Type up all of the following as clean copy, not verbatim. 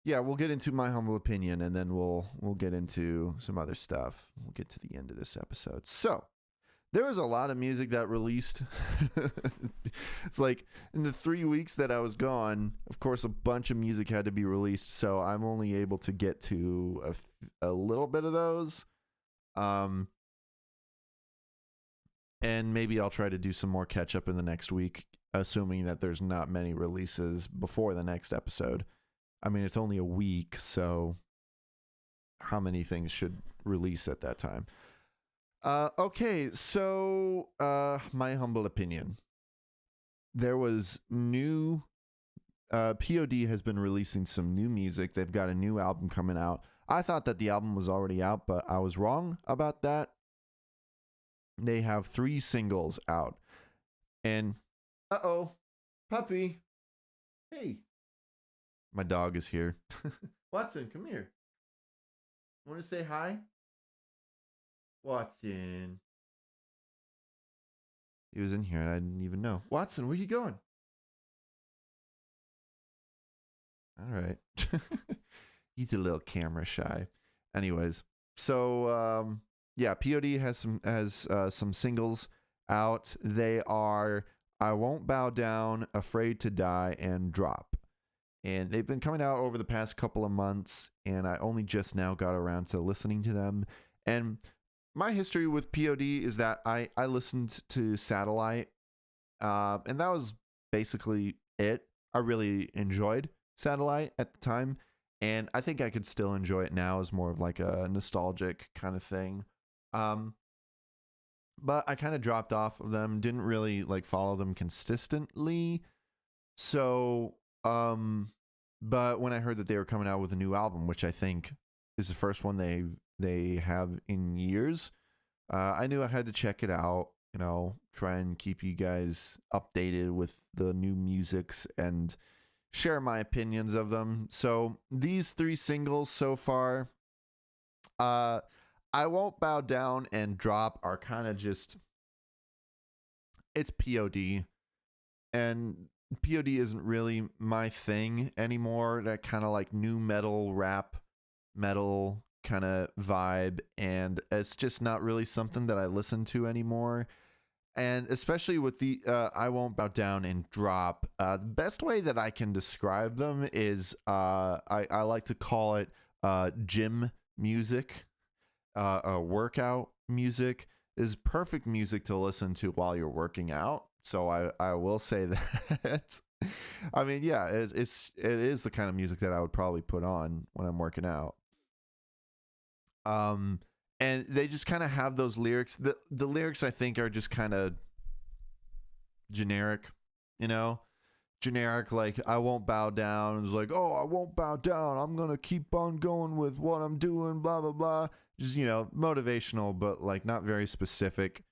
yeah, we'll get into my humble opinion, and then we'll get into some other stuff. We'll get to the end of this episode. So there was a lot of music that released. It's like in the 3 weeks that I was gone, of course, a bunch of music had to be released. So I'm only able to get to a little bit of those. And maybe I'll try to do some more catch up in the next week, assuming that there's not many releases before the next episode. I mean, it's only a week, so how many things should release at that time? Okay, so my humble opinion. There was new... P.O.D. has been releasing some new music. They've got a new album coming out. I thought that the album was already out, but I was wrong about that. They have 3 singles out. And... Uh-oh. Puppy. Hey. My dog is here. Watson, come here. Want to say hi? Watson. He was in here and I didn't even know. Watson, where you going? All right. He's a little camera shy. Anyways, so yeah, P.O.D. has some singles out. They are I Won't Bow Down, Afraid to Die, and Drop. And they've been coming out over the past couple of months, and I only just now got around to listening to them. And my history with P.O.D. is that I listened to Satellite, and that was basically it. I really enjoyed Satellite at the time, and I think I could still enjoy it now as more of like a nostalgic kind of thing. But I kind of dropped off of them, didn't really like follow them consistently. So, but when I heard that they were coming out with a new album, which I think is the first one they have in years, I knew I had to check it out, you know, try and keep you guys updated with the new musics and share my opinions of them. So these 3 singles so far, I Won't Bow Down and Drop are kind of just, it's P.O.D. and P.O.D. isn't really my thing anymore. That kind of like new metal, rap metal kind of vibe, and it's just not really something that I listen to anymore. And especially with the I Won't Bow Down and Drop, the best way that I can describe them is I like to call it gym music. Workout music is perfect music to listen to while you're working out. So I will say that. I mean, yeah, it is the kind of music that I would probably put on when I'm working out. And they just kind of have those lyrics. The lyrics, I think, are just kind of generic, you know? Generic, like, I won't bow down. It's like, oh, I won't bow down. I'm going to keep on going with what I'm doing, blah, blah, blah. Just, you know, motivational, but, like, not very specific.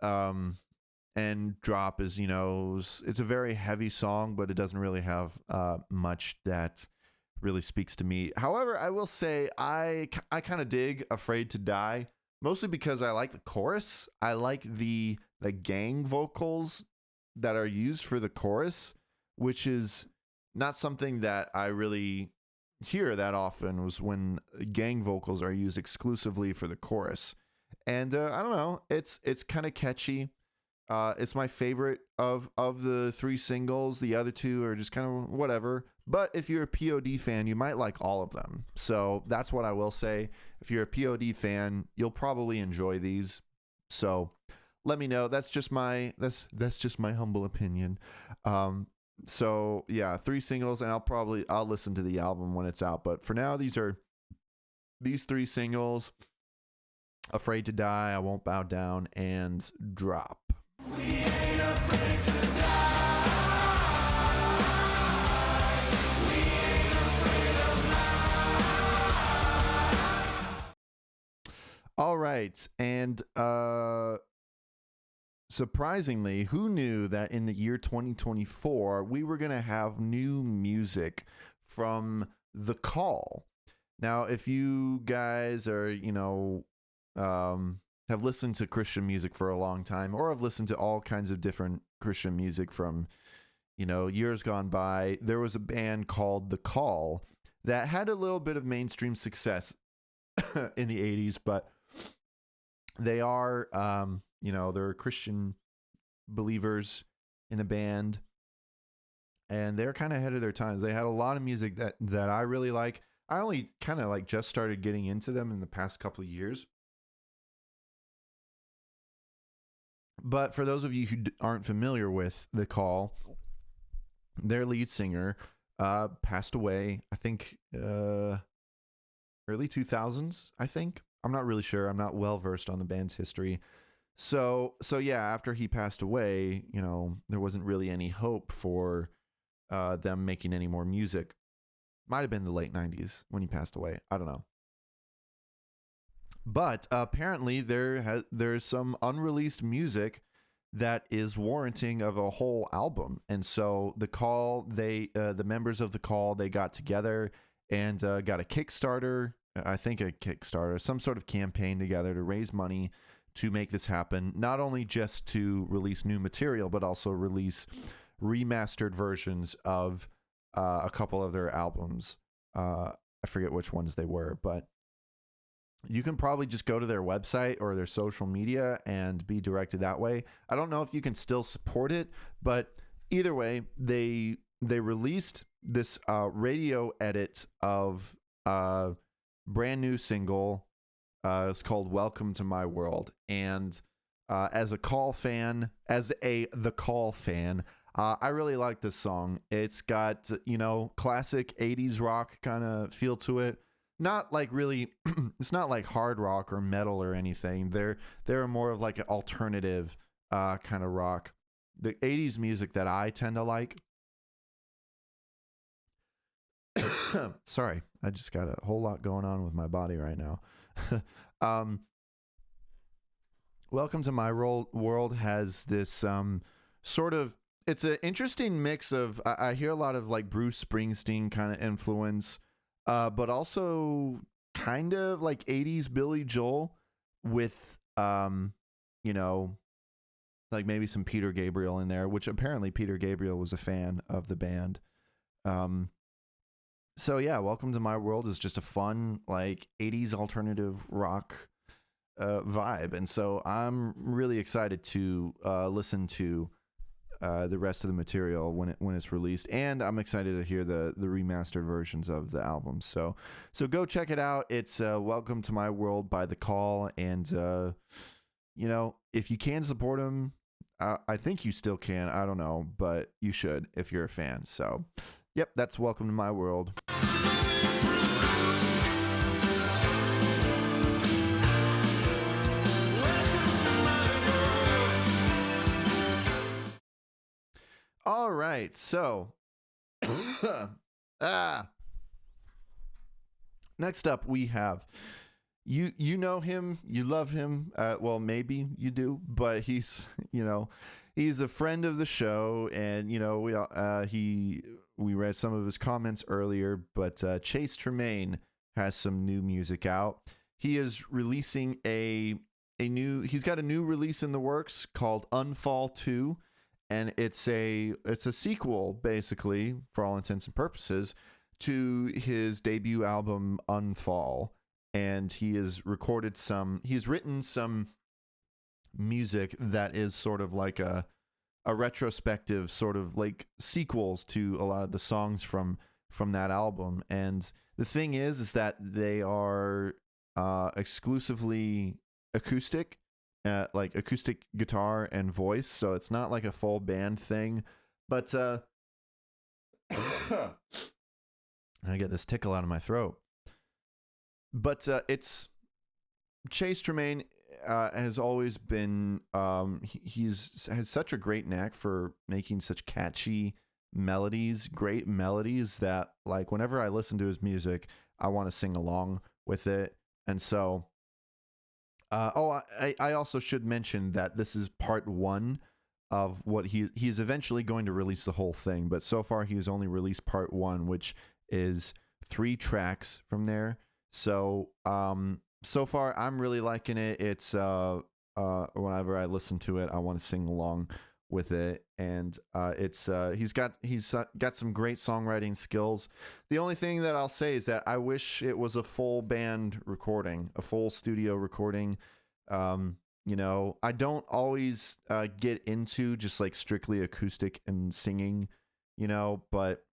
And Drop is, you know, it's a very heavy song, but it doesn't really have much that really speaks to me. However, I will say I kind of dig Afraid to Die, mostly because I like the chorus. I like the gang vocals that are used for the chorus, which is not something that I really hear that often, was when gang vocals are used exclusively for the chorus. And I don't know, it's kind of catchy. It's my favorite of the 3 singles. The other 2 are just kind of whatever. But if you're a P.O.D. fan, you might like all of them. So that's what I will say. If you're a P.O.D. fan, you'll probably enjoy these. So let me know. That's just my humble opinion. So yeah, 3 singles, and I'll listen to the album when it's out. But for now, these 3 singles: Afraid to Die, I Won't Bow Down, and Drop. We ain't afraid to die. We ain't afraid of life. All right, and surprisingly, who knew that in the year 2024 we were going to have new music from The Call? Now, if you guys are, you know, have listened to Christian music for a long time, or have listened to all kinds of different Christian music from, you know, years gone by, there was a band called The Call that had a little bit of mainstream success in the 80s, but they are, they're Christian believers in a band, and they're kind of ahead of their times. They had a lot of music that I really like. I only kind of like just started getting into them in the past couple of years. But for those of you who aren't familiar with The Call, their lead singer passed away, I think, early 2000s, I think. I'm not really sure. I'm not well versed on the band's history. So yeah, after he passed away, there wasn't really any hope for them making any more music. Might have been the late 90s when he passed away. I don't know. But apparently there's some unreleased music that is warranting of a whole album. And so The Call, the members of The Call, they got together and got a Kickstarter, some sort of campaign together to raise money to make this happen. Not only just to release new material, but also release remastered versions of a couple of their albums. I forget which ones they were, but you can probably just go to their website or their social media and be directed that way. I don't know if you can still support it, but either way, they released this radio edit of a brand new single. It's called "Welcome to My World," and as The Call fan, I really like this song. It's got classic 80s rock kind of feel to it. Not like really, it's not like hard rock or metal or anything. They're more of like an alternative kind of rock. The 80s music that I tend to like. Sorry, I just got a whole lot going on with my body right now. Welcome to My World has this sort of, it's an interesting mix of, I hear a lot of like Bruce Springsteen kind of influence, but also kind of like 80s Billy Joel with, like maybe some Peter Gabriel in there, which apparently Peter Gabriel was a fan of the band. So yeah, Welcome to My World is just a fun like 80s alternative rock vibe. And so I'm really excited to listen to the rest of the material when it's released, and I'm excited to hear the remastered versions of the album. So go check it out. It's Welcome to My World by The Call, and if you can support them, I think you still can. I don't know, but you should if you're a fan. So yep, that's Welcome to My World. All right, so next up we have you know him, you love him. Well, maybe you do, but he's he's a friend of the show, and we read some of his comments earlier. But Chase Tremaine has some new music out. He is releasing he's got a new release in the works called Unfall 2. And it's a sequel, basically, for all intents and purposes, to his debut album Unfall. And he's written some music that is sort of like a retrospective, sort of like sequels to a lot of the songs from that album. And the thing is that they are exclusively acoustic. Like acoustic guitar and voice, so it's not like a full band thing. But I get this tickle out of my throat. But it's Chase Tremaine has always been has such a great knack for making such catchy melodies, great melodies that like whenever I listen to his music, I want to sing along with it. And so I also should mention that this is part one of what he's eventually going to release the whole thing, but so far he's only released part one, which is 3 tracks from there. So so far I'm really liking it. It's whenever I listen to it, I want to sing along with it, and he's got some great songwriting skills. The only thing that I'll say is that I wish it was a full band recording, a full studio recording. You know, I don't always get into just like strictly acoustic and singing, you know, but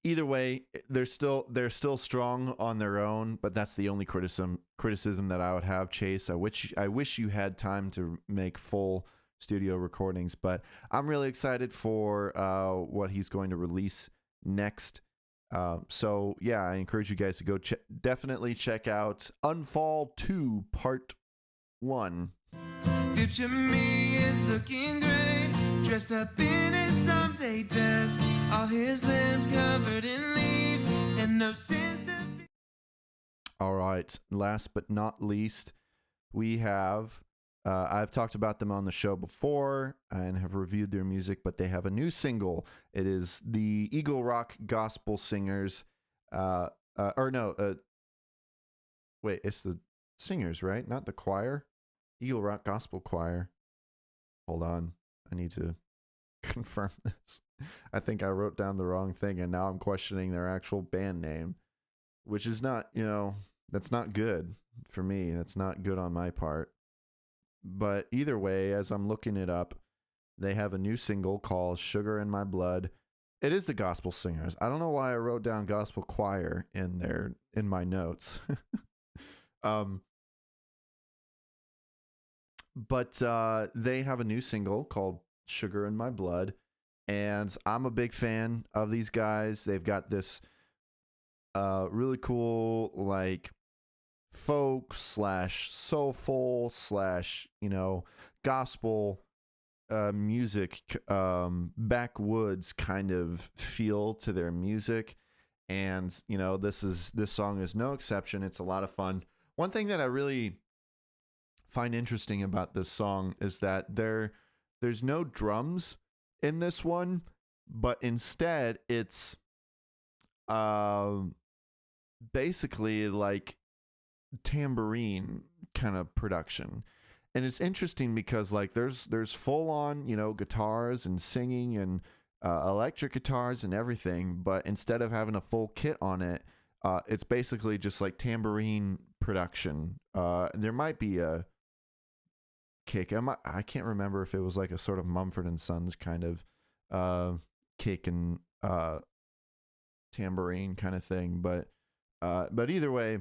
either way, they're still strong on their own. But that's the only criticism that I would have, Chase. I wish you had time to make full studio recordings, but I'm really excited for what he's going to release next. So yeah, I encourage you guys to go definitely check out Unfall 2 Part 1. Future me is looking great, dressed up in his someday best, all his limbs covered in leaves, and no sense to be. All right, last but not least, we have I've talked about them on the show before and have reviewed their music, but they have a new single. It is the Eagle Rock Gospel Singers. Wait, it's the singers, right? Not the choir. Eagle Rock Gospel Choir. Hold on. I need to confirm this. I think I wrote down the wrong thing, and now I'm questioning their actual band name, which is not, you know, that's not good for me. That's not good on my part. But either way, as I'm looking it up, they have a new single called Sugar in My Blood. It is the Gospel Singers. I don't know why I wrote down Gospel Choir in my notes. But they have a new single called Sugar in My Blood, and I'm a big fan of these guys. They've got this really cool, like, folk / soulful / you know, gospel music, backwoods kind of feel to their music. And, you know, this song is no exception. It's a lot of fun. One thing that I really find interesting about this song is that there's no drums in this one, but instead it's basically like tambourine kind of production. And it's interesting because like there's full on, you know, guitars and singing and electric guitars and everything, but instead of having a full kit on it, it's basically just like tambourine production. There might be a kick. I can't remember if it was like a sort of Mumford and Sons kind of kick and tambourine kind of thing, but either way,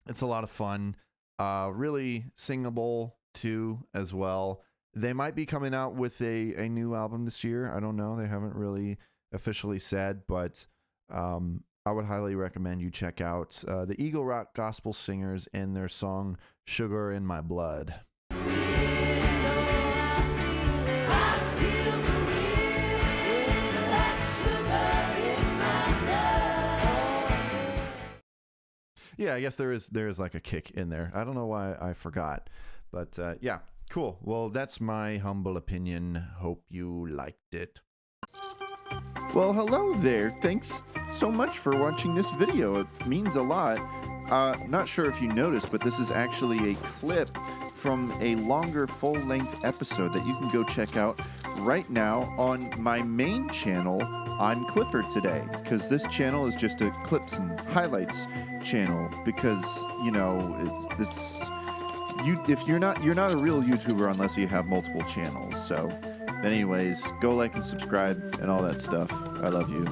it's a lot of fun. Really singable too as well. They might be coming out with a new album this year. I don't know. They haven't really officially said, but I would highly recommend you check out the Eagle Rock Gospel Singers and their song Sugar in My Blood. Yeah, I guess there is like a kick in there. I don't know why I forgot, but yeah, cool. Well, that's my humble opinion. Hope you liked it. Well, hello there. Thanks so much for watching this video. It means a lot. Not sure if you noticed, but this is actually a clip from a longer full-length episode that you can go check out right now on my main channel. I'm Clifford today, because this channel is just a clips and highlights channel, because, you know, if you're not a real YouTuber unless you have multiple channels. So anyways, go like and subscribe and all that stuff. I love you.